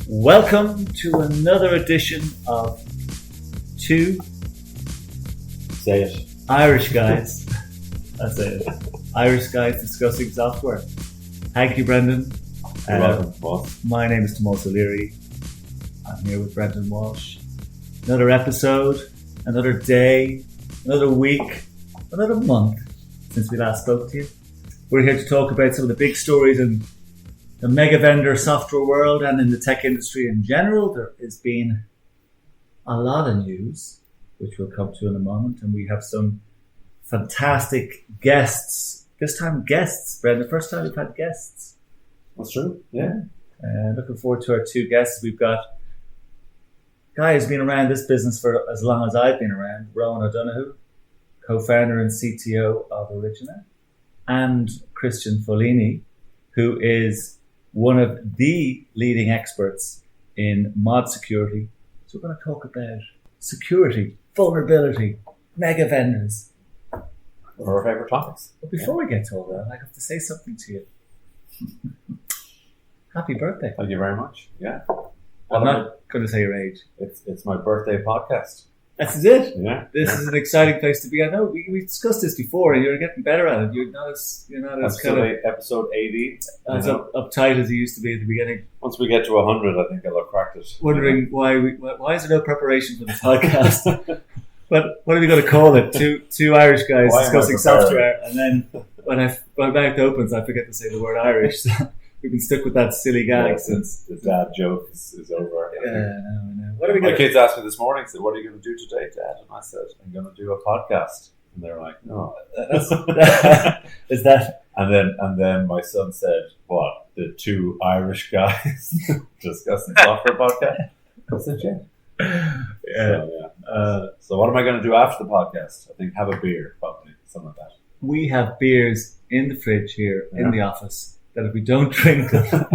Welcome to another edition of Two Say it. Irish Guys. That's it. Irish Guys discussing software. Thank you, Brendan. You're welcome, boss. My name is Tomas O'Leary. I'm here with Brendan Walsh. Another episode, another day, another week, another month since we last spoke to you. We're here to talk about some of the big stories in the mega vendor software world and in the tech industry in general. There has been a lot of news, which we'll come to in a moment, and we have some fantastic guests. This time guests, Brendan. The first time we've had guests. That's true, yeah. Looking forward to our two guests. We've got a guy who's been around this business for as long as I've been around, Rowan O'Donoghue, co-founder and CTO of Origina, and Christian Folini, who is one of the leading experts in ModSecurity. So we're going to talk about security, vulnerability, mega vendors. Or our favourite topics. But before we get to all that, I have to say something to you. Happy birthday. Thank you very much. Yeah. I'm not going to say your age. It's my birthday podcast. That's it. Yeah. This is an exciting place to be. I know we discussed this before, and you're getting better at it. You're not as Episode 80. as uptight as you used to be at the beginning. Once we get to 100, I think I'll have cracked it. Wondering why is there no preparation for this podcast? But what are we going to call it? Two Irish guys discussing software, and then when my mouth opens, I forget to say the word Irish. So we've been stuck with that silly gag since the dad joke is over. No. What are we My going? kids asked me this morning, said, "What are you going to do today, Dad?" And I said, "I'm going to do a podcast." And they're like, "No." Is that? And then my son said, "What? The two Irish guys discussing software podcast?" I said, "Yeah." So what am I going to do after the podcast? I think have a beer, probably something like that. We have beers in the fridge here in the office that if we don't drink them,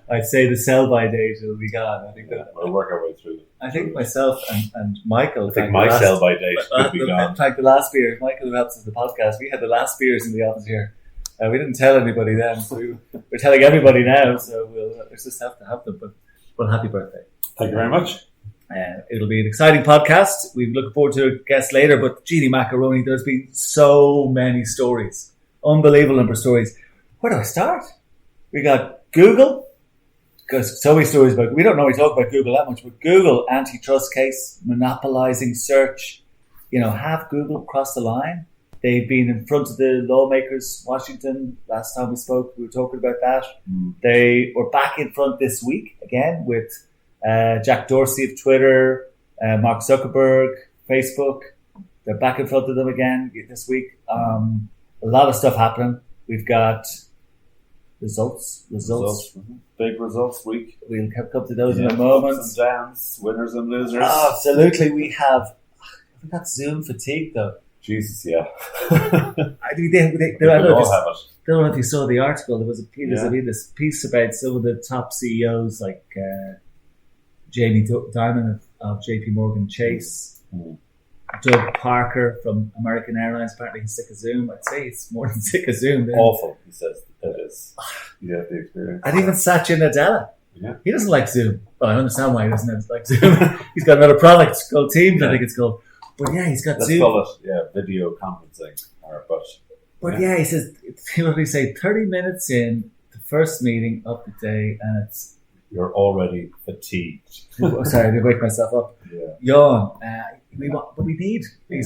I'd say the sell-by date will be gone. I think that we'll work our way through it. I think myself and Michael. I think my sell-by date could be gone. In fact, the last beer, Michael who helps us with the podcast, we had the last beers in the office here. We didn't tell anybody then, so we're telling everybody now. So we'll just have to have them. But well, happy birthday! Thank you very much. It'll be an exciting podcast. We look forward to a guest later, but Genie Macaroni, there's been so many stories. Unbelievable number of stories. Where do I start? We got Google, because so many stories about, we don't normally talk about Google that much, but Google antitrust case, monopolizing search. Have Google crossed the line? They've been in front of the lawmakers, Washington. Last time we spoke, we were talking about that. They were back in front this week again with Jack Dorsey of Twitter, Mark Zuckerberg, Facebook. They're back in front of them again this week. A lot of stuff happening. We've got results. Big results week. We'll come to those in a moment. Ups and downs, winners and losers. Oh, absolutely. We got Zoom fatigue though. Jesus, yeah. I think they all have it. Don't know if you saw the article. There was this piece about some of the top CEOs like Jamie Dimon of JP Morgan Chase, Doug Parker from American Airlines. Apparently he's sick of Zoom. I'd say he's more than sick of Zoom. Awful, he says it is. You have the experience. And even Satya Nadella. Yeah. He doesn't like Zoom. Well, I understand why he doesn't like Zoom. He's got another product called Teams, I think it's called. But yeah, he's got Zoom. Let's call it, video conferencing. But he says, he'll only say 30 minutes in the first meeting of the day, and you're already fatigued. Sorry, I did wake myself up. Yeah. Yawn. But we need.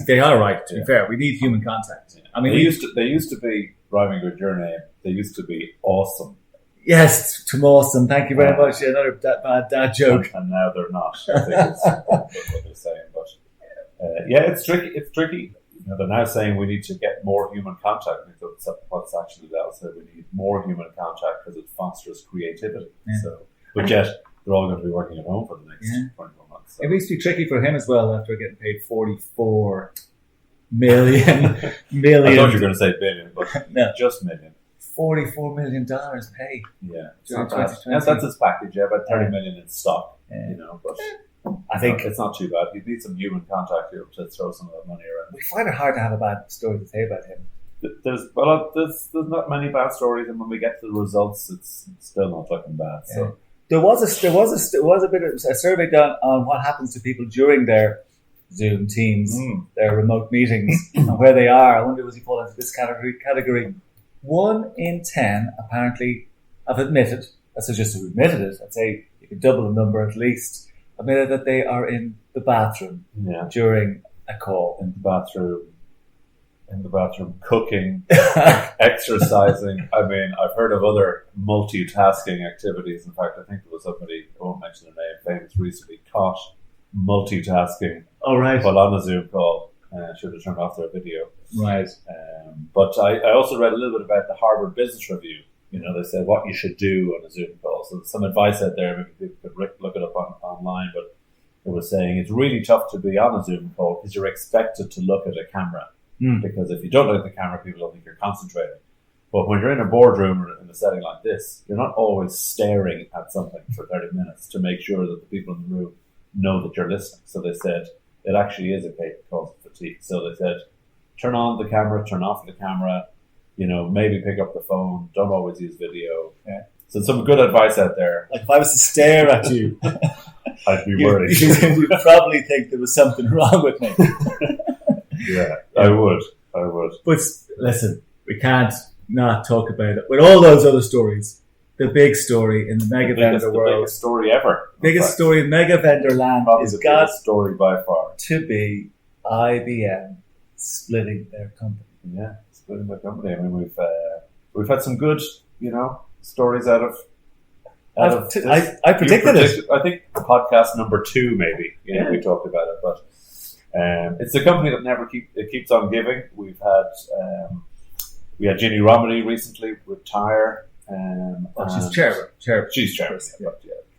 They are right. To be fair, we need human contact. Yeah. I mean, they used to be rhyming with your name. They used to be awesome. Yes, to awesome. Thank you very much. Another bad dad joke. And now they're not. I think it's what they're saying. But it's tricky. It's tricky. They're now saying we need to get more human contact. I think that's what's actually they'll say we need more human contact because it fosters creativity. Yeah. So, but yet they're all going to be working at home for the next 24 months. So. It needs to be tricky for him as well after getting paid $44 million. I thought you were going to say billion, but no, just million. $44 million pay. Yeah, it's not bad. That's his package. Yeah, about $30 million in stock. But I think it's not too bad. You need some human contact here to throw some of that money around. We find it hard to have a bad story to say about him. There's not many bad stories, and when we get to the results, it's still not looking bad. So There was a bit of a survey done on what happens to people during their Zoom Teams, their remote meetings, and where they are. I wonder was he fall into this category. 1 in 10 apparently have admitted, that's just who admitted it, I'd say you could double the number at least, admitted that they are in the bathroom during a call. In the bathroom, cooking, exercising. I mean, I've heard of other multitasking activities. In fact, I think there was somebody, I won't mention the name, famous recently caught multitasking. Oh, right. While on a Zoom call. Should have turned off their video. Right. But I also read a little bit about the Harvard Business Review. They said what you should do on a Zoom call. So some advice out there, maybe people could look it up online, but it was saying it's really tough to be on a Zoom call because you're expected to look at a camera. Because if you don't look at the camera, people don't think you're concentrating. But when you're in a boardroom or in a setting like this, you're not always staring at something for 30 minutes to make sure that the people in the room know that you're listening. So they said it actually is a cause of fatigue. So they said, turn on the camera, turn off the camera, maybe pick up the phone, don't always use video. Yeah. So some good advice out there. Like if I was to stare at you, I'd be worried. You'd probably think there was something wrong with me. Yeah, I would. But listen, we can't not talk about it. With all those other stories, the big story in the mega vendor world. The biggest story ever. Biggest story in mega vendor land is got story by far to be IBM splitting their company. Yeah, splitting their company. I mean, we've had some good, stories out of this. I predicted it. I think podcast number 2, maybe. We talked about it, but it's a company that keeps on giving. We had Ginny Romilly recently retire. She's chairman. She's chairman.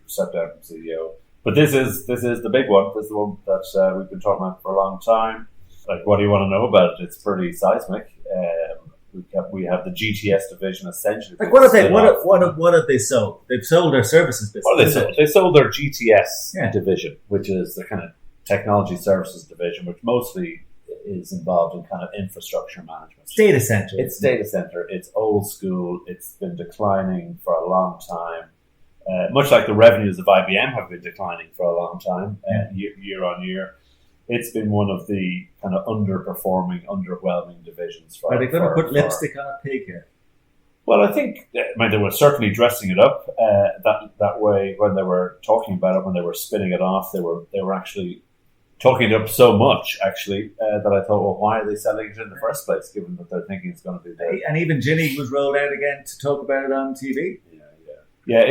Stepped down from CEO. But this is the big one. This is the one that we've been talking about for a long time. Like, what do you want to know about it? It's pretty seismic. We have the GTS division essentially. Like, what have they sold? They've sold their services business. What have they sold? They sold their GTS division, which is the kind of technology services division, which mostly is involved in kind of infrastructure management. It's data center. It's data center. It's old school. It's been declining for a long time. Much like the revenues of IBM have been declining for a long time, year on year. It's been one of the kind of underperforming, underwhelming divisions. Are they going to put lipstick on a pig here? Well, I think they were certainly dressing it up that way when they were talking about it, when they were spinning it off. They were actually talking it up so much, that I thought, well, why are they selling it in the first place, given that they're thinking it's going to be there? And even Ginny was rolled out again to talk about it on TV. Yeah.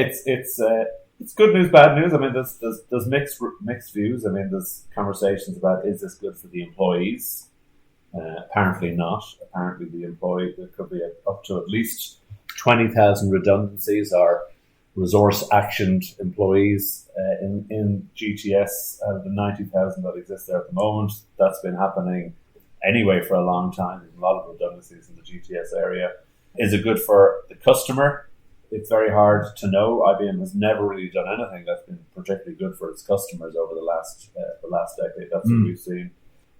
It's good news, bad news. I mean, there's mixed views. I mean, there's conversations about, is this good for the employees? Apparently not. Apparently there could be up to at least 20,000 redundancies or resource-actioned employees in GTS out of the 90,000 that exist there at the moment. That's been happening anyway for a long time. There's a lot of redundancies in the GTS area. Is it good for the customer? It's very hard to know. IBM has never really done anything that's been particularly good for its customers over the last decade. That's what we've seen.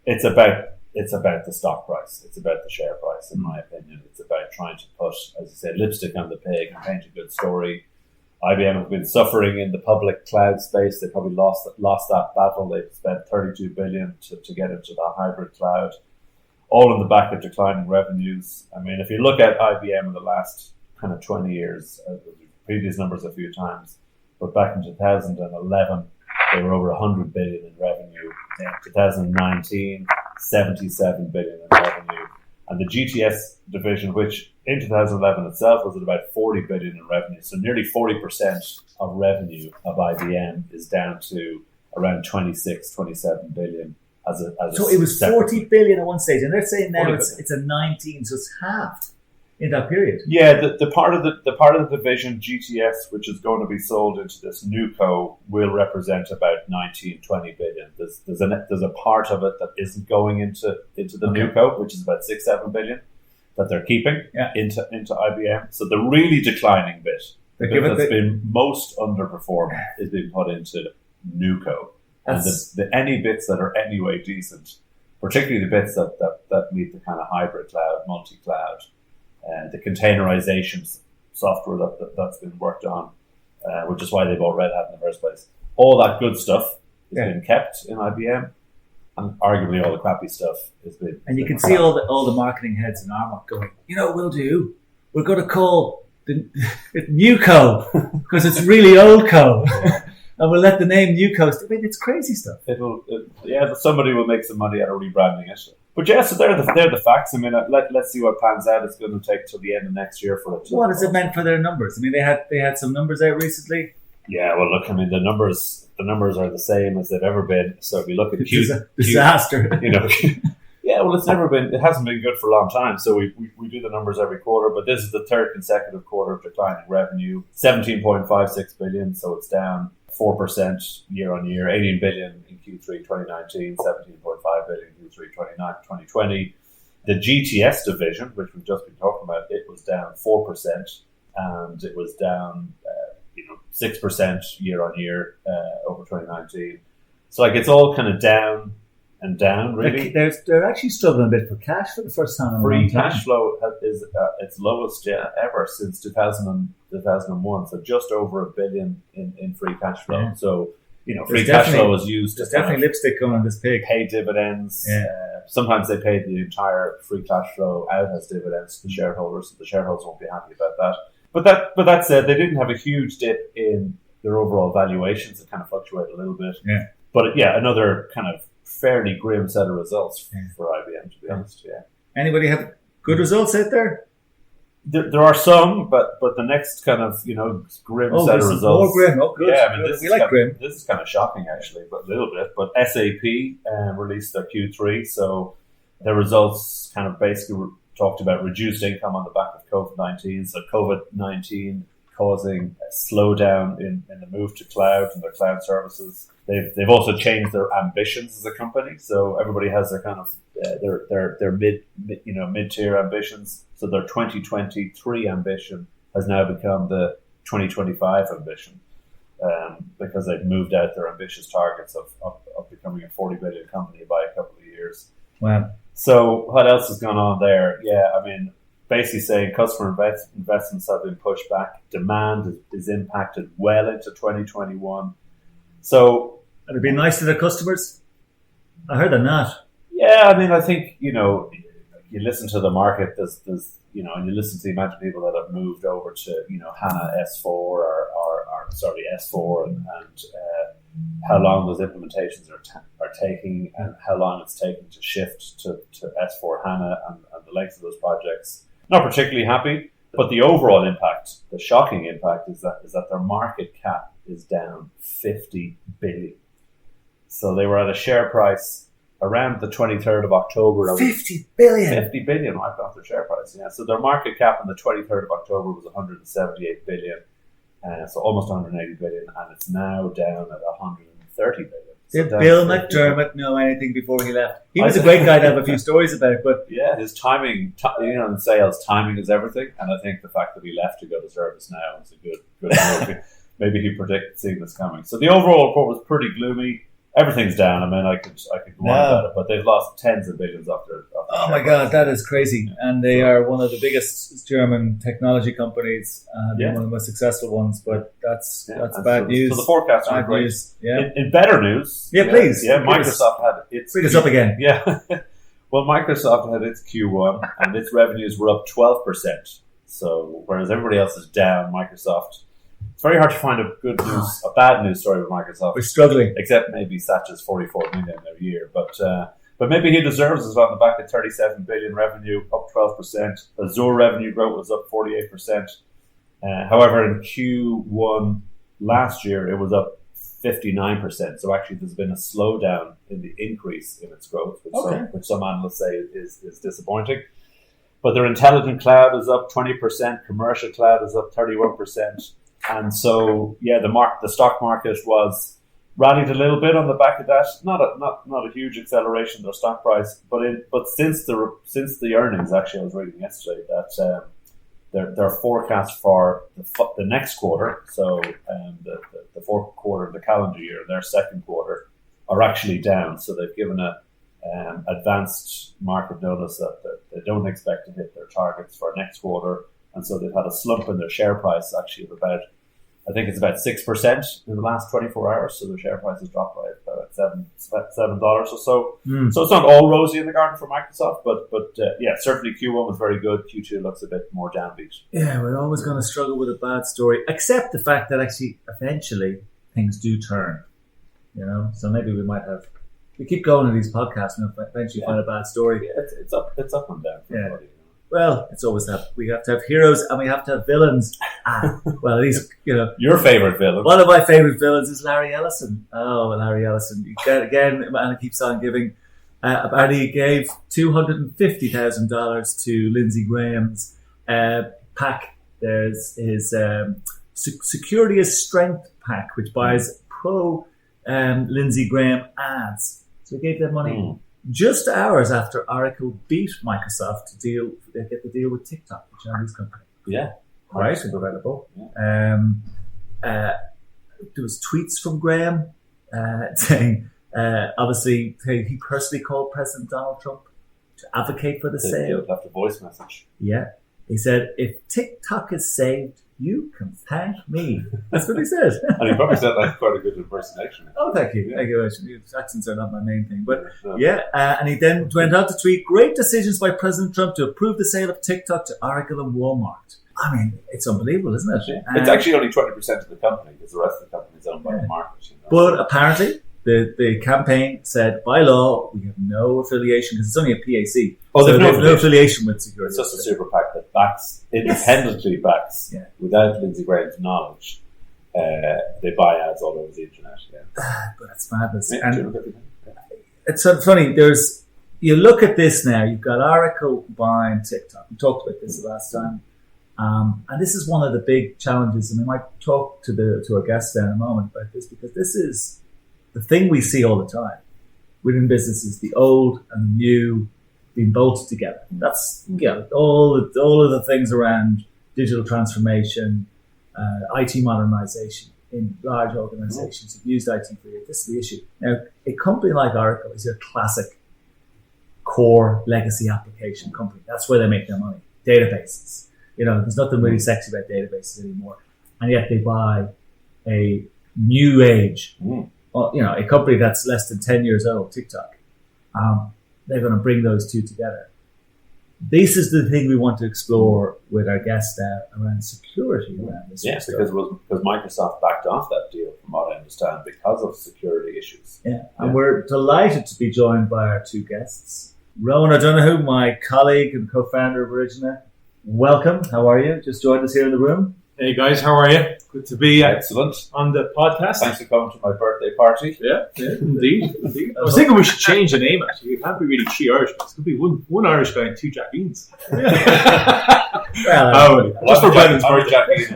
It's about the stock price. It's about the share price, in my opinion. It's about trying to put, as you say, lipstick on the pig and paint a good story. IBM have been suffering in the public cloud space. They probably lost that battle. They've spent $32 billion to get into the hybrid cloud, all in the back of declining revenues. I mean, if you look at IBM in the last kind of 20 years, previous numbers a few times, but back in 2011, they were over $100 billion in revenue. In 2019, $77 billion in revenue. And the GTS division, which in 2011 itself was at about $40 billion in revenue, so nearly 40% of revenue of IBM is down to around 27 billion. So it was 40 billion at one stage, and they're saying now it's a 19, so it's halved in that period. Yeah, the part of the division GTS, which is going to be sold into this new co, will represent about 19-20 billion. There's a part of it that isn't going into the new co, which is about 6-7 billion that they're keeping into IBM. So the really declining bit, the bit that's been most underperforming, is being put into new co. And any bits that are anyway decent, particularly the bits that meet the kind of hybrid cloud, multi-cloud, the containerization software that's been worked on which is why they bought Red Hat in the first place. All that good stuff has been kept in IBM, and arguably all the crappy stuff has been. And you can see all the marketing heads in Armagh going, we'll do. We're going to call the Newco because it's really old co. And we'll let the name Newco. I mean, it's crazy stuff. Somebody will make some money out of rebranding it. But yeah, so they're the facts. I mean, let's see what pans out. It's going to take till the end of next year for it. What has it meant for their numbers? I mean, they had some numbers out recently. Yeah, well, look, I mean, the numbers are the same as they've ever been. So if you look at disaster, it hasn't been good for a long time. So we do the numbers every quarter, but this is the third consecutive quarter of declining revenue, 17.56 billion. So it's down 4% year on year, 18 billion in Q3 2019, 17.5 billion in Q3 2020. The GTS division, which we've just been talking about, it was down 4%, and it was down 6% year on year over 2019. So it's all kind of down and down, really. They're actually struggling a bit for cash for the first time in a long time. Free cash flow is its lowest ever since 2001. So just over $1 billion in free cash flow. Yeah. So free cash flow was used. There's definitely lipstick going on this pig. Pay dividends. Yeah. Sometimes they pay the entire free cash flow out as dividends to the shareholders. So the shareholders won't be happy about that. But that said, they didn't have a huge dip in their overall valuations. It kind of fluctuated a little bit. Yeah. But another kind of fairly grim set of results for IBM, to be honest. Yeah. Anybody have good results out there? There are some, but the next kind of grim set of results. More grim. Oh, good. Yeah, I mean, we like grim. This is kind of shocking, actually, but a little bit. But SAP released their Q3, so their results kind of basically talked about reduced income on the back of COVID-19. So COVID-19 causing a slowdown in the move to cloud and their cloud services. They've also changed their ambitions as a company. So everybody has their kind of their mid-tier ambitions. So their 2023 ambition has now become the 2025 ambition because they've moved out their ambitious targets of becoming a 40 billion company by a couple of years. Wow. So what else has gone on there? Yeah, I mean, basically saying customer investments have been pushed back. Demand is impacted well into 2021. So it'd be nice to their customers. I heard they're not. Yeah, I mean, I think you listen to the market. There's and you listen to the amount of people that have moved over to HANA S4 or S4 and how long those implementations are taking and how long it's taking to shift to S4 HANA and the length of those projects. Not particularly happy, but the overall impact, the shocking impact, is that their market cap is down 50 billion. So they were at a share price around the 23rd of October. 50 billion? 50 billion wiped off their share price, yeah. So their market cap on the 23rd of October was 178 billion. So almost 180 billion, and it's now down at 130 billion. Did Bill McDermott know anything before he left? He was a great guy to have a few stories about, but yeah, his timing, in sales, timing is everything. And I think the fact that he left to go to ServiceNow is a good move. Maybe he predicted seeing this coming. So the overall report was pretty gloomy. Everything's down. I mean, I could go on about it, but they've lost tens of billions off their oh my God, that is crazy. And they are one of the biggest German technology companies, one of the most successful ones, but that's bad news. So the forecasts are great. News. Yeah. In better news. Yeah, please. Yeah, Microsoft had its... Bring us up again. Yeah. Well, Microsoft had its Q1 and its revenues were up 12%. So whereas everybody else is down, Microsoft... It's very hard to find a bad news story with Microsoft. We're struggling. Except maybe Satch's 44 million a year. But maybe he deserves it on the back of 37 billion revenue, up 12%. Azure revenue growth was up 48%. However, in Q1 last year, it was up 59%. So actually, there's been a slowdown in the increase in its growth, which some analysts say is disappointing. But their intelligent cloud is up 20%. Commercial cloud is up 31%. And so, the stock market was rallied a little bit on the back of that. Not a huge acceleration in their stock price, but since the earnings, actually, I was reading yesterday that their forecast for the next quarter, so the fourth quarter of the calendar year, their second quarter, are actually down. So they've given a advanced market notice that they don't expect to hit their targets for next quarter. And so they've had a slump in their share price, actually, of about I think it's about 6% in the last 24 hours. So the share price has dropped by about $7 or so. So it's not all rosy in the garden for Microsoft, but certainly Q1 was very good. Q2 looks a bit more downbeat. Yeah, we're always going to struggle with a bad story, except the fact that actually eventually things do turn. So maybe we might have. We keep going in these podcasts and eventually find a bad story. Yeah, it's up and down for everybody. Well, it's always that. We have to have heroes and we have to have villains. Well, at least, Your favourite villain? One of my favourite villains is Larry Ellison. Oh, Larry Ellison. Again, and he keeps on giving. And he gave $250,000 to Lindsey Graham's pack. There's his Security is Strength pack, which buys pro Lindsey Graham ads. So he gave them money just hours after Oracle beat Microsoft to get the deal with TikTok, the Chinese company. Yeah. Right, incredible. Yeah. There was tweets from Graham saying, obviously, he personally called President Donald Trump to advocate for the sale. Left a voice message. Yeah. He said, if TikTok is saved, you can thank me. That's what he said. And he probably said that quite a good impersonation. Oh, thank you. Yeah. Thank you. Accents are not my main thing. But and he then went on to tweet, great decisions by President Trump to approve the sale of TikTok to Oracle and Walmart. I mean, it's unbelievable, isn't it? Yeah. It's actually only 20% of the company because the rest of the company is owned by the market. But apparently, the campaign said, by law, we have no affiliation, because it's only a PAC. Oh, so there's no affiliation with security. It's just a super PAC that backs, independently backs, without Lindsey Graham's knowledge. They buy ads all over the internet. Yeah. But it's madness. It's so funny. You look at this now, you've got Oracle buying TikTok. We talked about this the last time. And this is one of the big challenges, and we might talk to our guests there in a moment about this, because this is the thing we see all the time within businesses: the old and the new being bolted together. That's all of the things around digital transformation, IT modernization in large organizations who've used IT for years. This is the issue. Now, a company like Oracle is your classic core legacy application company. That's where they make their money. Databases. There's nothing really sexy about databases anymore. And yet they buy a new age, a company that's less than 10 years old, TikTok. They're going to bring those two together. This is the thing we want to explore with our guests around security around this. Yes, because Microsoft backed off that deal, from what I understand, because of security issues. Yeah, and we're delighted to be joined by our two guests. Rowan O'Donoghue, my colleague and co-founder of Origina. Welcome. How are you? Just joined us here in the room. Hey guys, how are you? Good to be excellent on the podcast. Thanks for coming to my birthday party. Yeah, indeed. I was thinking we should change the name. Actually, it can't be really three Irish guys. It could be one Irish guy and two Jack Ians. Just for Brennan's birthday.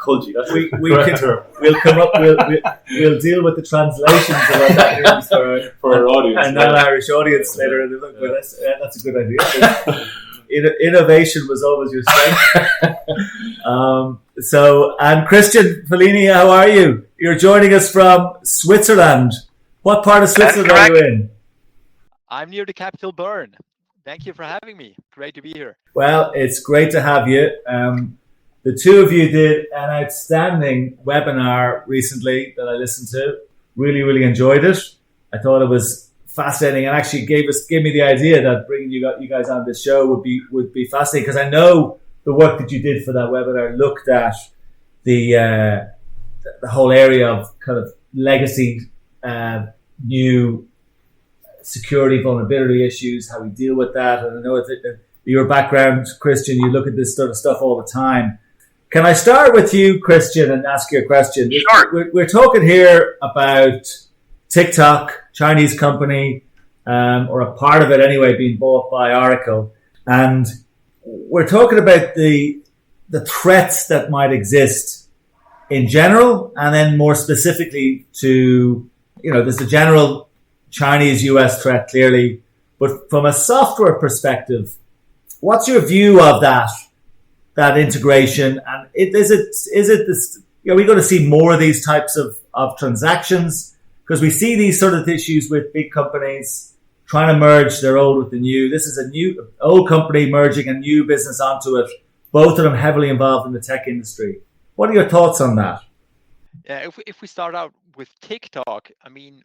Culty. That's we'll come up. We'll deal with the translations of what that means for our audience and non-Irish audience later in the book. But that's a good idea. Innovation was always your strength. And Christian Folini, how are you? You're joining us from Switzerland. What part of Switzerland are you in? I'm near the capital, Bern. Thank you for having me. Great to be here. Well, it's great to have you. The two of you did an outstanding webinar recently that I listened to. Really, really enjoyed it. I thought it was fascinating, and actually gave me the idea that bringing you guys on this show would be fascinating, because I know the work that you did for that webinar looked at the whole area of kind of legacy, new security vulnerability issues, how we deal with that. And I know your background, Christian, you look at this sort of stuff all the time. Can I start with you, Christian, and ask you a question? Sure. We're talking here about TikTok, Chinese company, or a part of it anyway, being bought by Oracle. And we're talking about the threats that might exist in general, and then more specifically to, there's the general Chinese-US threat, clearly. But from a software perspective, what's your view of that integration? And is it this, are we going to see more of these types of transactions? Because we see these sort of issues with big companies trying to merge their old with the new. This is a new old company merging a new business onto it, both of them heavily involved in the tech industry. What are your thoughts on that? Yeah, if we start out with TikTok, I mean,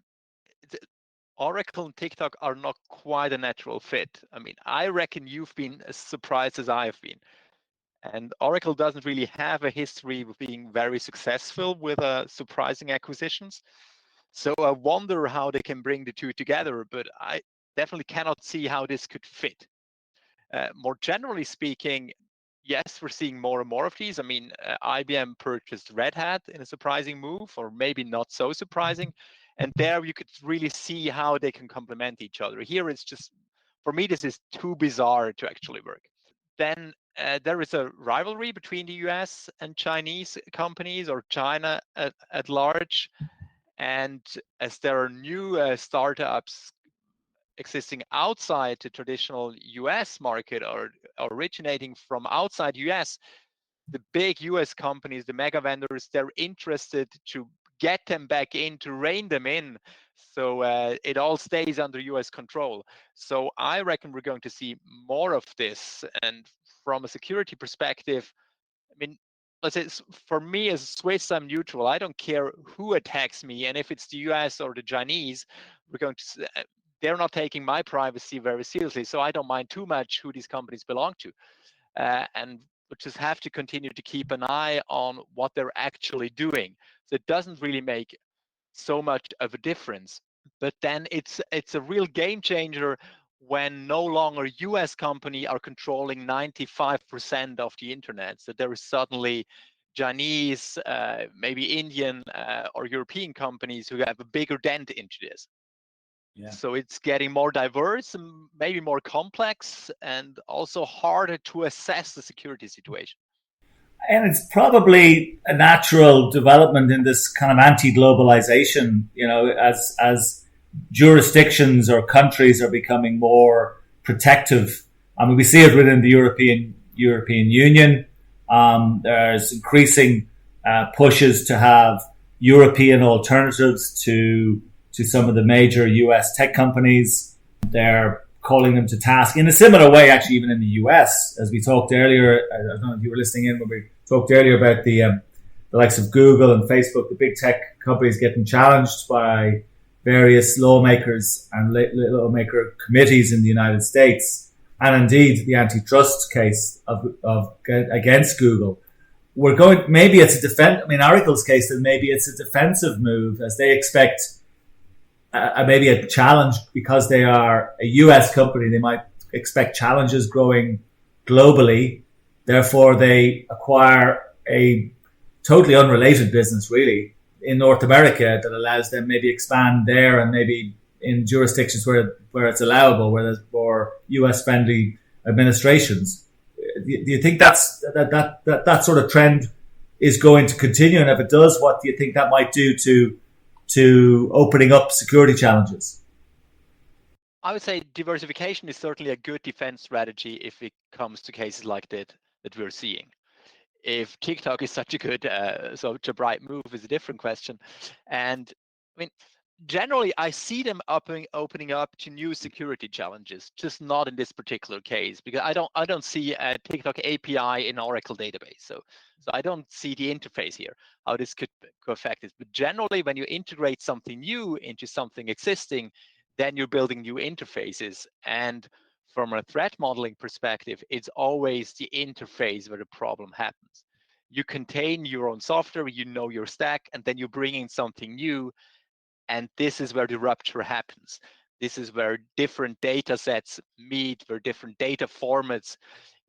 Oracle and TikTok are not quite a natural fit. I mean, I reckon you've been as surprised as I've been. And Oracle doesn't really have a history of being very successful with surprising acquisitions. So I wonder how they can bring the two together, but I definitely cannot see how this could fit. More generally speaking, yes, we're seeing more and more of these. I mean, IBM purchased Red Hat in a surprising move, or maybe not so surprising. And there you could really see how they can complement each other. Here it's just, for me, this is too bizarre to actually work. Then there is a rivalry between the US and Chinese companies, or China at large. And as there are new startups existing outside the traditional US market or originating from outside US, the big US companies, the mega vendors, they're interested to get them back in, to rein them in, so it all stays under US control. So I reckon we're going to see more of this. And from a security perspective, I mean, let's say for me as a Swiss, I'm neutral. I don't care who attacks me, and if it's the US or the Chinese, we're going to. They're not taking my privacy very seriously, so I don't mind too much who these companies belong to, and we just have to continue to keep an eye on what they're actually doing. So it doesn't really make so much of a difference. But then it's a real game changer when no longer US company are controlling 95% of the internet. So there is suddenly Chinese, maybe Indian or European companies who have a bigger dent into this. Yeah. So it's getting more diverse and maybe more complex, and also harder to assess the security situation. And it's probably a natural development in this kind of anti-globalization, as jurisdictions or countries are becoming more protective. I mean, we see it within the European Union. There's increasing pushes to have European alternatives to some of the major US tech companies. They're calling them to task in a similar way, actually, even in the US, as we talked earlier. I don't know if you were listening in when we talked earlier about the likes of Google and Facebook, the big tech companies getting challenged by various lawmakers and lawmaker committees in the United States, and indeed the antitrust case against Google. Maybe it's a defense. I mean, Oracle's case, that maybe it's a defensive move, as they expect maybe a challenge because they are a US company. They might expect challenges growing globally. Therefore, they acquire a totally unrelated business, really, in North America that allows them maybe expand there, and maybe in jurisdictions where it's allowable, where there's more US-friendly administrations. Do you think that sort of trend is going to continue? And if it does, what do you think that might do to opening up security challenges? I would say diversification is certainly a good defense strategy if it comes to cases like that we're seeing. If TikTok is such a bright move is a different question. And I mean, generally, I see them opening up to new security challenges, just not in this particular case, because I don't see a TikTok API in Oracle database. So I don't see the interface here, how this could affect it. But generally, when you integrate something new into something existing, then you're building new interfaces. And from a threat modeling perspective, it's always the interface where the problem happens. You contain your own software, you know your stack, and then you bring in something new. And this is where the rupture happens. This is where different data sets meet, where different data formats,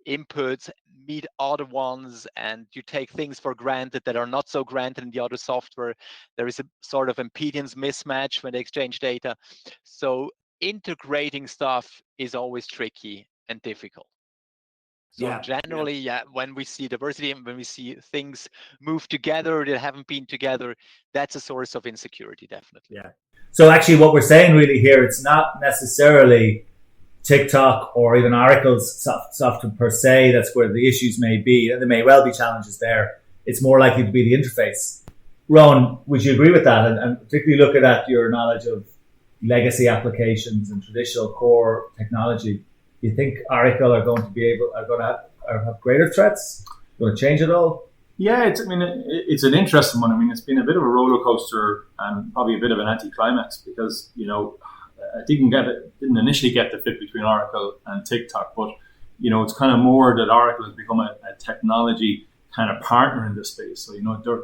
inputs meet other ones, and you take things for granted that are not so granted in the other software. There is a sort of impedance mismatch when they exchange data. So integrating stuff is always tricky and difficult. So generally, when we see diversity and when we see things move together that haven't been together, that's a source of insecurity, definitely. Yeah. So actually what we're saying really here, it's not necessarily TikTok or even Oracle's software per se that's where the issues may be. And there may well be challenges there. It's more likely to be the interface. Rowan, would you agree with that? And particularly looking at your knowledge of legacy applications and traditional core technology, do you think Oracle are going to or have greater threats? Will it change at all? Yeah, it's an interesting one. I mean, it's been a bit of a roller coaster and probably a bit of an anticlimax because, I didn't initially get the fit between Oracle and TikTok, but, it's kind of more that Oracle has become a technology kind of partner in this space. So,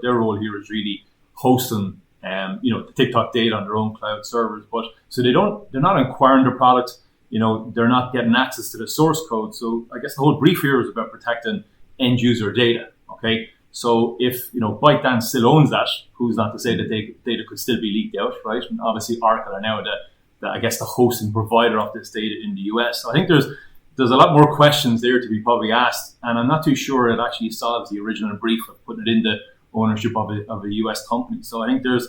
their role here is really hosting, the TikTok data on their own cloud servers. But so they're not acquiring the product, they're not getting access to the source code. So I guess the whole brief here is about protecting end user data. Okay. So if, ByteDance still owns that, who's not to say that data could still be leaked out, right? And obviously Oracle are now the hosting provider of this data in the US. So I think there's a lot more questions there to be probably asked. And I'm not too sure it actually solves the original brief of putting it into ownership of a US company. So I think there's,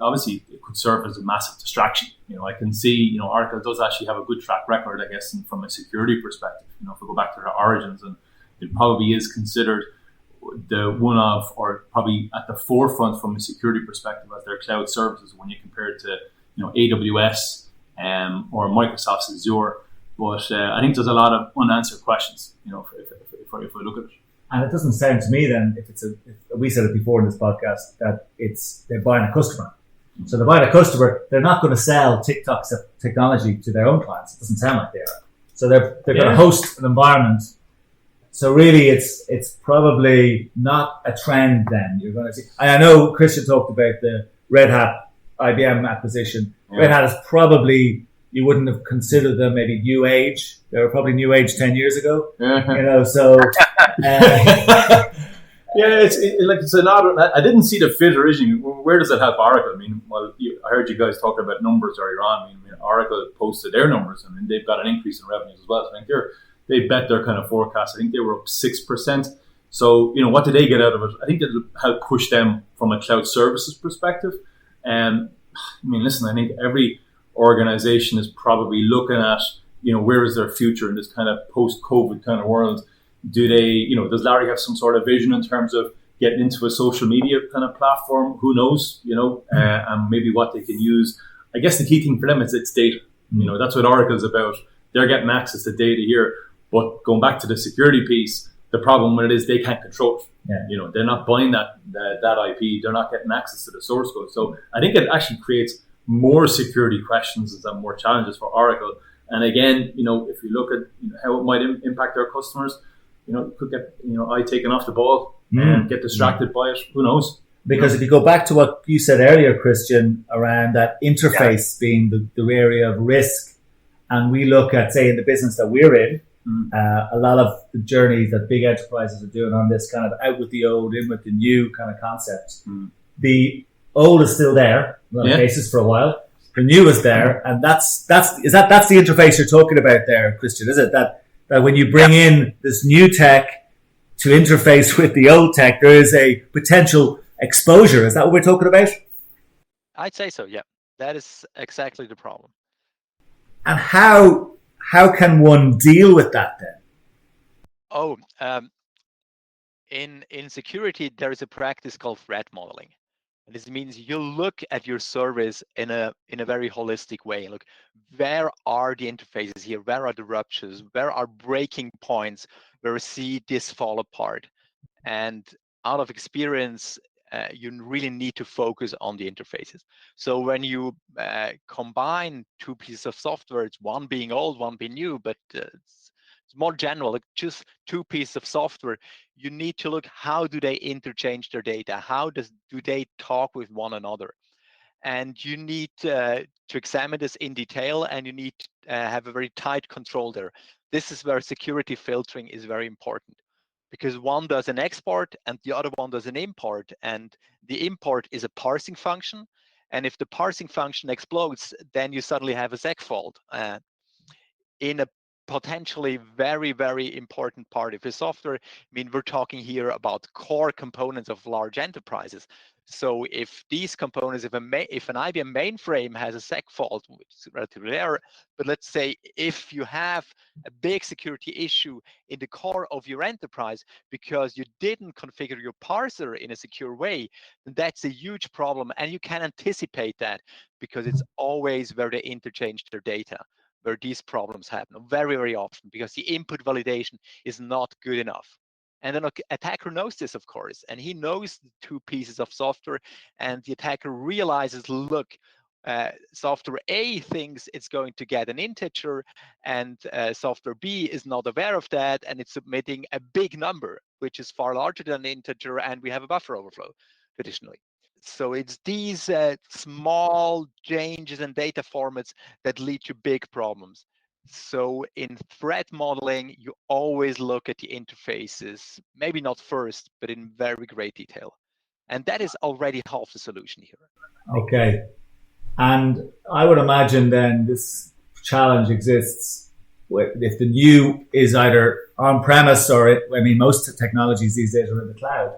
obviously it could serve as a massive distraction. I can see, Oracle does actually have a good track record, I guess, from a security perspective. If we go back to their origins, and it probably is considered the one of, or probably at the forefront from a security perspective as their cloud services when you compare it to, AWS or Microsoft's Azure. But I think there's a lot of unanswered questions, if we look at it. And it doesn't sound to me then, if we said it before in this podcast, that they're buying a customer. So they're buying a customer, they're not going to sell TikTok's technology to their own clients. It doesn't sound like they are. So they're going to host an environment. So really, it's probably not a trend then. You're going to see. And I know Christian talked about the Red Hat IBM acquisition. Yeah. Red Hat is probably, you wouldn't have considered them maybe new age. They were probably new age 10 years ago. So. Yeah, it's another. I didn't see the fit originally. Where does it help Oracle? I mean, I heard you guys talking about numbers earlier on. I mean, Oracle posted their numbers. I mean, they've got an increase in revenues as well. So I think they bet their kind of forecast. I think they were up 6%. So, what did they get out of it? I think it'll help push them from a cloud services perspective. And listen, I think every organization is probably looking at, where is their future in this kind of post-COVID kind of world? Do they, does Larry have some sort of vision in terms of getting into a social media kind of platform? Who knows, and maybe what they can use. I guess the key thing for them is it's data. That's what Oracle's about. They're getting access to data here. But going back to the security piece, the problem with it is they can't control it. Yeah. They're not buying that IP. They're not getting access to the source code. So I think it actually creates more security questions and more challenges for Oracle. And again, if you look at how it might impact their customers, could get eye taken off the ball and get distracted by it. Who knows? Because if you go back to what you said earlier, Christian, around that interface being the area of risk, and we look at, say, in the business that we're in, a lot of the journeys that big enterprises are doing on this kind of out with the old, in with the new kind of concept. The old is still there, in a lot of cases for a while. The new is there, and that's the interface you're talking about there, Christian, is it? That when you bring in this new tech to interface with the old tech, there is a potential exposure. Is that what we're talking about? I'd say so, yeah. That is exactly the problem. And how can one deal with that then? In security, there is a practice called threat modeling. And this means you look at your service in a very holistic way. Look, where are the interfaces here? Where are the ruptures? Where are breaking points where we see this fall apart? And out of experience, you really need to focus on the interfaces. So when you combine two pieces of software, it's one being old, one being new, but it's more general, like just two pieces of software, you need to look, how do they interchange their data? How do they talk with one another? And you need to examine this in detail, and you need to have a very tight control there. This is where security filtering is very important, because one does an export and the other one does an import, and the import is a parsing function. And if the parsing function explodes, then you suddenly have a seg fault in a potentially very, very important part of your software. We're talking here about core components of large enterprises. So if these components, if an IBM mainframe has a seg fault, which is relatively rare, but let's say if you have a big security issue in the core of your enterprise because you didn't configure your parser in a secure way, then that's a huge problem, and you can anticipate that because it's always where they interchange their data. where these problems happen very, very often because the input validation is not good enough. And then attacker knows this, of course, and he knows the two pieces of software, and the attacker realizes, look, software A thinks it's going to get an integer, and software B is not aware of that, and it's submitting a big number, which is far larger than an integer, and we have a buffer overflow traditionally. So it's these small changes in data formats that lead to big problems. So in threat modeling, you always look at the interfaces, maybe not first, but in very great detail. And that is already half the solution here. Okay. And I would imagine then this challenge exists if the new is either on-premise or, most technologies these days are in the cloud.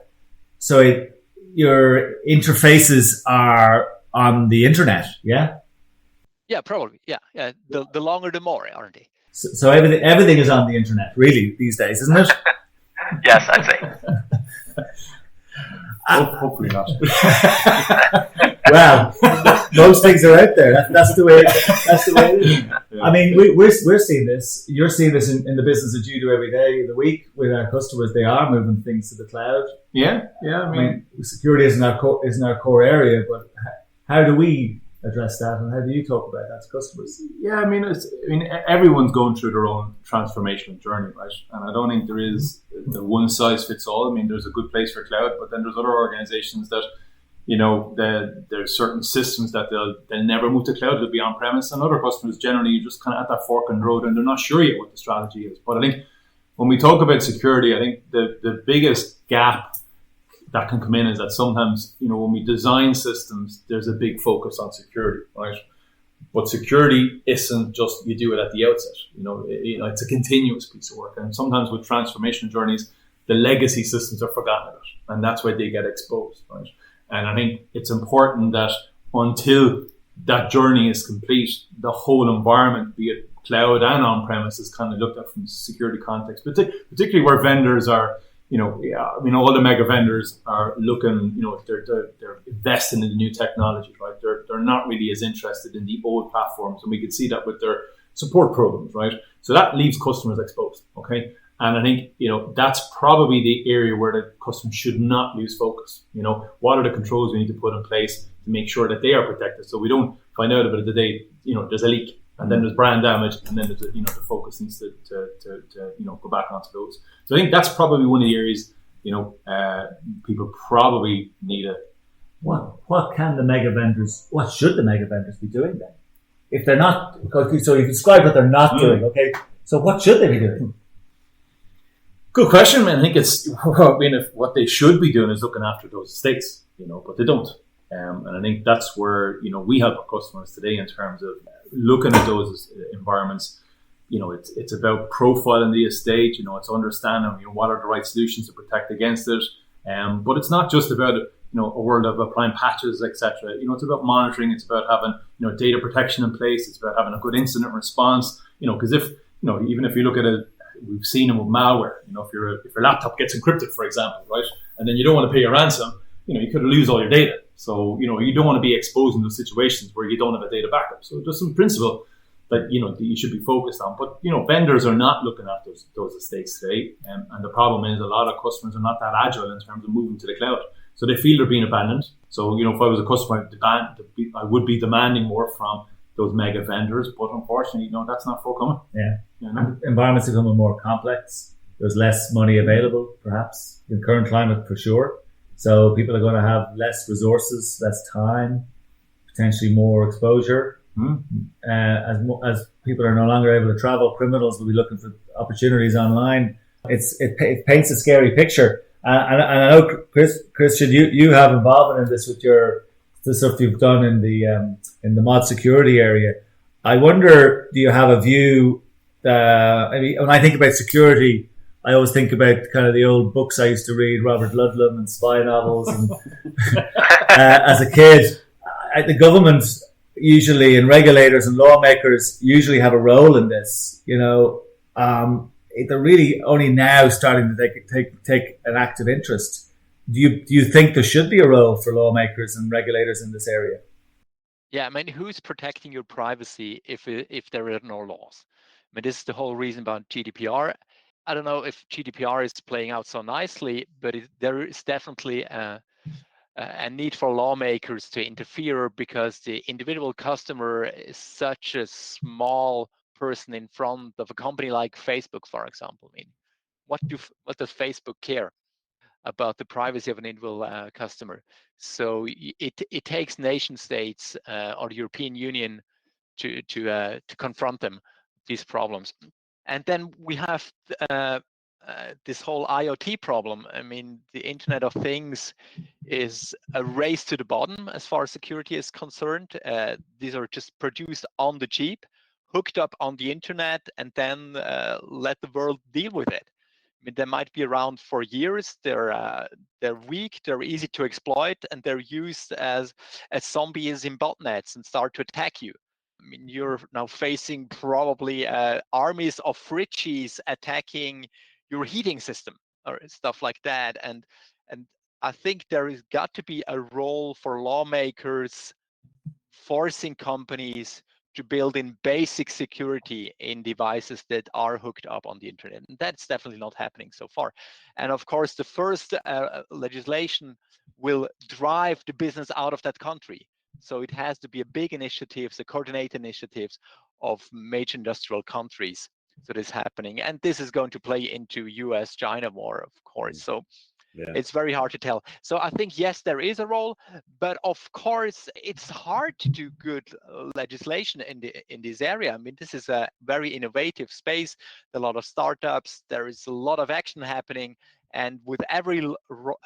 So your interfaces are on the internet, yeah? Yeah, probably. Yeah. The longer, the more, aren't they? So everything is on the internet, really, these days, isn't it? Yes, I'd say. Hopefully not. Well, most things are out there. That's the way. That's the way it is. Yeah. I mean, we're seeing this. You're seeing this in the business that you do every day of the week with our customers. They are moving things to the cloud. Yeah. I mean security isn't our core area, but how do we address that, and how do you talk about that to customers? Yeah, I mean, everyone's going through their own transformational journey, right? And I don't think there is the one size fits all. I mean, there's a good place for cloud, but then there's other organizations that, there's certain systems that they'll never move to cloud. They'll be on premise, and other customers generally just kind of at that fork in the road, and they're not sure yet what the strategy is. But I think when we talk about security, I think the biggest gap that can come in is that sometimes, when we design systems, there's a big focus on security, right? But security isn't just you do it at the outset. It's a continuous piece of work. And sometimes with transformation journeys, the legacy systems are forgotten about, and that's why they get exposed, right? And I think it's important that until that journey is complete, the whole environment, be it cloud and on-premise, is kind of looked at from a security context, particularly where vendors are, all the mega vendors are looking, they're investing in the new technology, right? They're not really as interested in the old platforms, and we can see that with their support programs, right? So that leaves customers exposed, okay? And I think, that's probably the area where the customer should not lose focus. What are the controls we need to put in place to make sure that they are protected, so we don't find out about it the day, there's a leak, and then there's brand damage, and then there's the focus needs to go back onto those. So I think that's probably one of the areas, people probably need a. What should the mega vendors be doing then? If they're not, so you've described what they're not doing, okay? So what should they be doing? Good question, man. I think what they should be doing is looking after those estates, but they don't. And I think that's where, we help our customers today in terms of looking at those environments. It's about profiling the estate, it's understanding, what are the right solutions to protect against it. But it's not just about, a world of applying patches, etc. It's about monitoring. It's about having, data protection in place. It's about having a good incident response, because even if you look at it, we've seen them with malware, if your laptop gets encrypted, for example, right? And then you don't want to pay your ransom, you could lose all your data. So, you don't want to be exposed in those situations where you don't have a data backup. So there's some principle that, that you should be focused on. But, vendors are not looking at those estates today. And the problem is a lot of customers are not that agile in terms of moving to the cloud. So they feel they're being abandoned. So, if I was a customer, I would be demanding more from those mega vendors. But unfortunately, that's not forthcoming. Yeah. Environments are becoming more complex. There's less money available, perhaps, in the current climate for sure. So people are going to have less resources, less time, potentially more exposure. As people are no longer able to travel, criminals will be looking for opportunities online. It paints a scary picture. And I know, Christian, you have involvement in this with the stuff you've done in the mod security area. I wonder, do you have a view? When I think about security, I always think about kind of the old books I used to read, Robert Ludlum and spy novels. And as a kid, the government usually, and regulators and lawmakers usually have a role in this. They're really only now starting to take an active interest. Do you think there should be a role for lawmakers and regulators in this area? Yeah, I mean, who's protecting your privacy if there are no laws? I mean, this is the whole reason about GDPR. I don't know if GDPR is playing out so nicely, but there is definitely a need for lawmakers to interfere, because the individual customer is such a small person in front of a company like Facebook, for example. I mean, what does Facebook care about the privacy of an individual customer? So it takes nation states or the European Union to confront these problems. And then we have this whole IoT problem. I mean, the Internet of Things is a race to the bottom as far as security is concerned. These are just produced on the cheap, hooked up on the internet, and then let the world deal with it. I mean, they might be around for years. They're weak, they're easy to exploit, and they're used as zombies in botnets and start to attack you. I mean, you're now facing probably armies of fridges attacking your heating system or stuff like that. And I think there has got to be a role for lawmakers forcing companies to build in basic security in devices that are hooked up on the internet. And that's definitely not happening so far. And of course, the first legislation will drive the business out of that country. So it has to be a big initiatives, a coordinated initiatives of major industrial countries. So this is happening. And this is going to play into US-China war, of course. So it's very hard to tell. So I think, yes, there is a role, but of course, it's hard to do good legislation in this area. I mean, this is a very innovative space. There are a lot of startups. There is a lot of action happening. And with every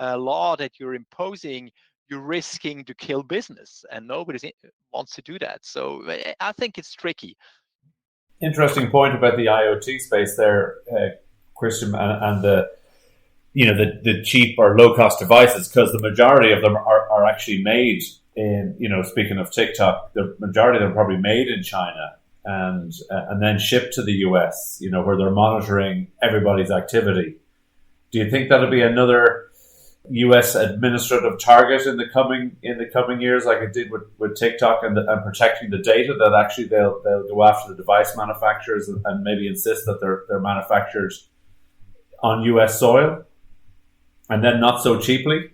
law that you're imposing, you're risking to kill business, and nobody wants to do that. So I think it's tricky. Interesting point about the IoT space there, Christian, and the cheap or low cost devices, because the majority of them are actually made in, speaking of TikTok, the majority of them are probably made in China and then shipped to the US, where they're monitoring everybody's activity. Do you think that'll be another US administrative target in the coming years, like it did with TikTok and protecting the data, that actually they'll go after the device manufacturers and maybe insist that they're manufactured on US soil? And then not so cheaply?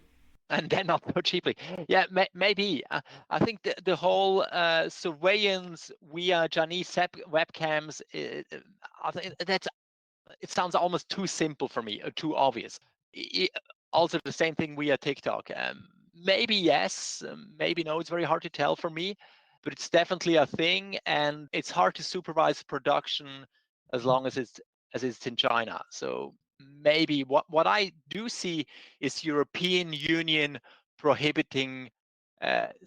Yeah, maybe. I think the whole surveillance via Chinese webcams, I think it sounds almost too simple for me, or too obvious. Also, the same thing via TikTok. Maybe yes, maybe no. It's very hard to tell for me, but it's definitely a thing, and it's hard to supervise production as long as it's in China. So maybe what I do see is European Union prohibiting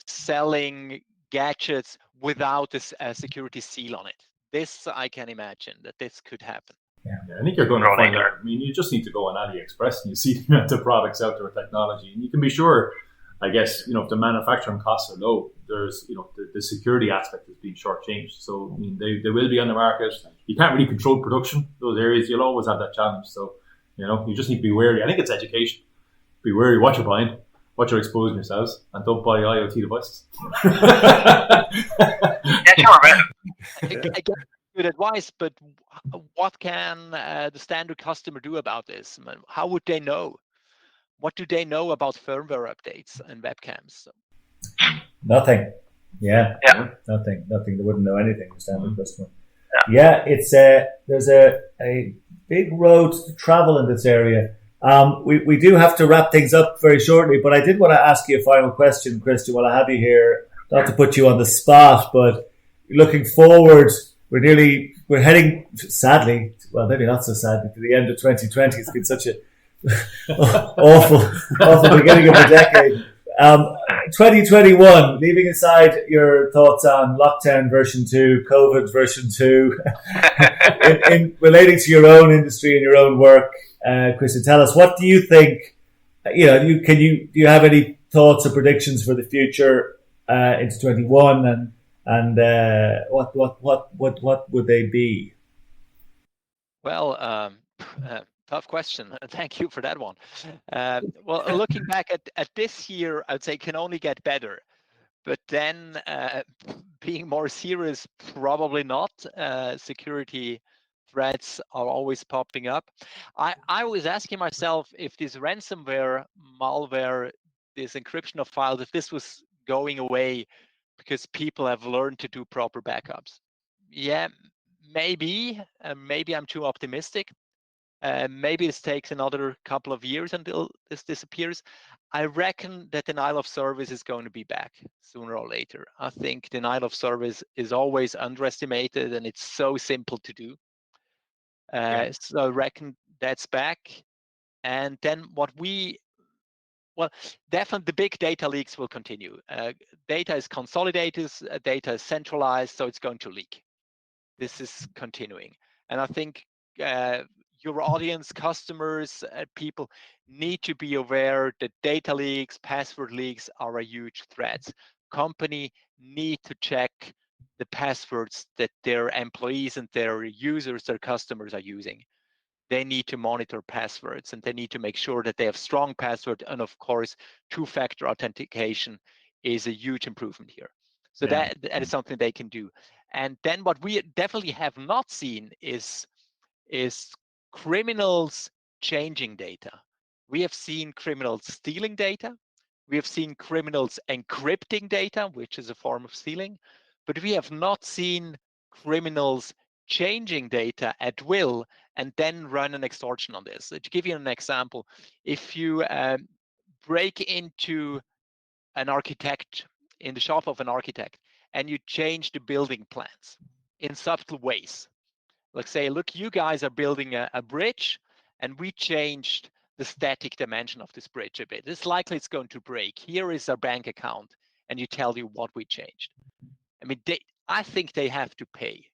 selling gadgets without a security seal on it. This I can imagine that this could happen. Yeah, I think you're going to find that. I mean, you just need to go on AliExpress and you see the amount of products out there with technology, and you can be sure, I guess, if the manufacturing costs are low, there's, the security aspect is being shortchanged. So, I mean, they will be on the market. You can't really control production. Those areas, you'll always have that challenge. So, you just need to be wary. I think it's education. Be wary what you're buying, what you're exposing yourselves, and don't buy IoT devices. Yeah, sure, man. Good advice, but what can the standard customer do about this? How would they know? What do they know about firmware updates and webcams? Nothing. Yeah. Nothing. They wouldn't know anything, the standard customer. Yeah, it's there's a big road to travel in this area. We do have to wrap things up very shortly, but I did want to ask you a final question, Christian, while I have you here. Not to put you on the spot, but looking forward, we're heading, sadly, well, maybe not so sadly, to the end of 2020. It's been such a awful beginning of the decade. 2021, leaving aside your thoughts on lockdown version 2, COVID version 2, in relating to your own industry and your own work, Christian, tell us, what do you think? Do you have any thoughts or predictions for the future into 21, and what would they be? Well, tough question. Thank you for that one. Well, looking back at this year, I'd say can only get better. But then, being more serious, probably not. Security threats are always popping up. I was asking myself if this ransomware, malware, this encryption of files, if this was going away because people have learned to do proper backups. Yeah, maybe. Maybe I'm too optimistic. Maybe this takes another couple of years until this disappears. I reckon that denial of service is going to be back sooner or later. I think denial of service is always underestimated, and it's so simple to do. So I reckon that's back. And then definitely the big data leaks will continue. Data is consolidated, data is centralized, so it's going to leak. This is continuing. And I think your audience, customers, people need to be aware that data leaks, password leaks are a huge threat. Company need to check the passwords that their employees and their users, their customers are using. They need to monitor passwords, and they need to make sure that they have strong password. And of course, two-factor authentication is a huge improvement here. So that is something they can do. And then what we definitely have not seen is criminals changing data. We have seen criminals stealing data. We have seen criminals encrypting data, which is a form of stealing. But we have not seen criminals changing data at will and then run an extortion on this. To give you an example, if you break into an architect, in the shop of an architect, and you change the building plans in subtle ways, like say, look, you guys are building a bridge, and we changed the static dimension of this bridge a bit. It's likely it's going to break. Here is our bank account, and you tell you what we changed. I mean, I think they have to pay.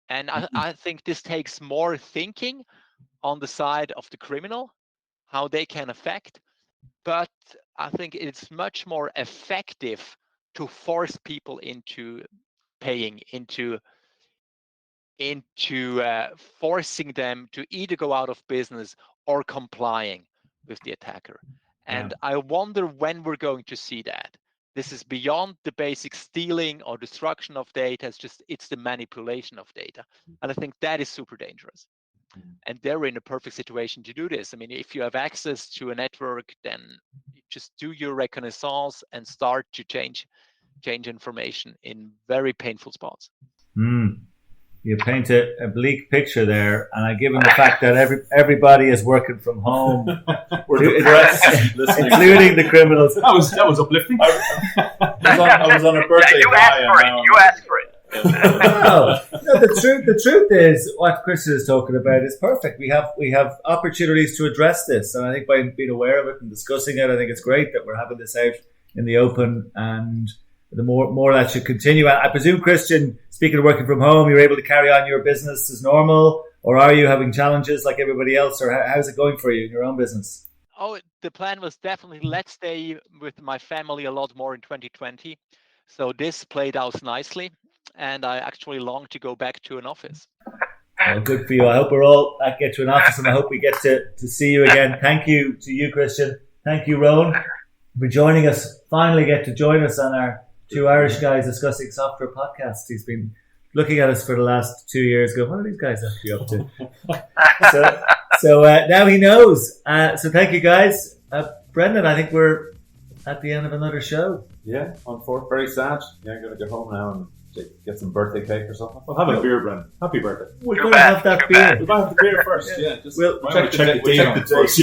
And I think this takes more thinking on the side of the criminal, how they can affect. But I think it's much more effective to force people into paying, into forcing them to either go out of business or complying with the attacker. And I wonder when we're going to see that. This is beyond the basic stealing or destruction of data. It's the manipulation of data. And I think that is super dangerous. And they're in a perfect situation to do this. I mean, if you have access to a network, then you just do your reconnaissance and start to change information in very painful spots. You paint a bleak picture there, and given the fact that everybody is working from home, including the criminals. That was uplifting. I was on a birthday high. You asked for it. No, the truth is what Christian is talking about is perfect. We have opportunities to address this, and I think by being aware of it and discussing it, I think it's great that we're having this out in the open, and the more that should continue. I presume, Christian, speaking of working from home, you're able to carry on your business as normal, or are you having challenges like everybody else, or how's it going for you in your own business? Oh, the plan was definitely let's stay with my family a lot more in 2020. So this played out nicely, and I actually long to go back to an office. Well, good for you. I hope we're all get to an office, and I hope we get to see you again. Thank you to you, Christian. Thank you, Rowan, for joining us. Finally get to join us on our Two Irish Guys Discussing Software podcast. He's been looking at us for the last 2 years going, what are these guys actually up to? so now he knows. So thank you, guys. Brendan, I think we're at the end of another show. Yeah, unfortunately, very sad. Yeah, I'm going to go home now and get some birthday cake or something. Well, have a beer, Brendan. Happy birthday. We're going to have that beer. We're going to have the beer first. Yeah, we'll check the date first.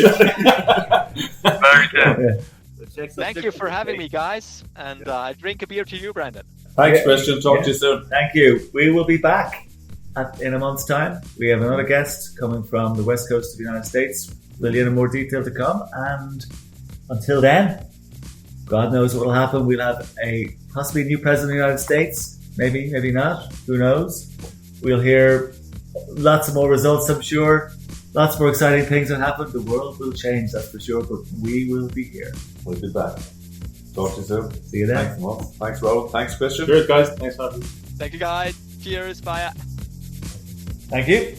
Very good. Yeah. Thank you for having me, guys. And I drink a beer to you, Brandon. Thanks, Christian. Talk to you soon. Thank you. We will be back in a month's time. We have another guest coming from the west coast of the United States. We'll get in more detail to come. And until then, God knows what will happen. We'll have possibly a new president of the United States. Maybe, maybe not. Who knows? We'll hear lots of more results, I'm sure. Lots more exciting things will happen. The world will change, that's for sure. But we will be here. We'll be back. Talk to you soon. See you then. Thanks, Rowan. Thanks, Christian. Cheers, guys. Thanks for having me. Thank you, guys. Cheers. Bye. Thank you.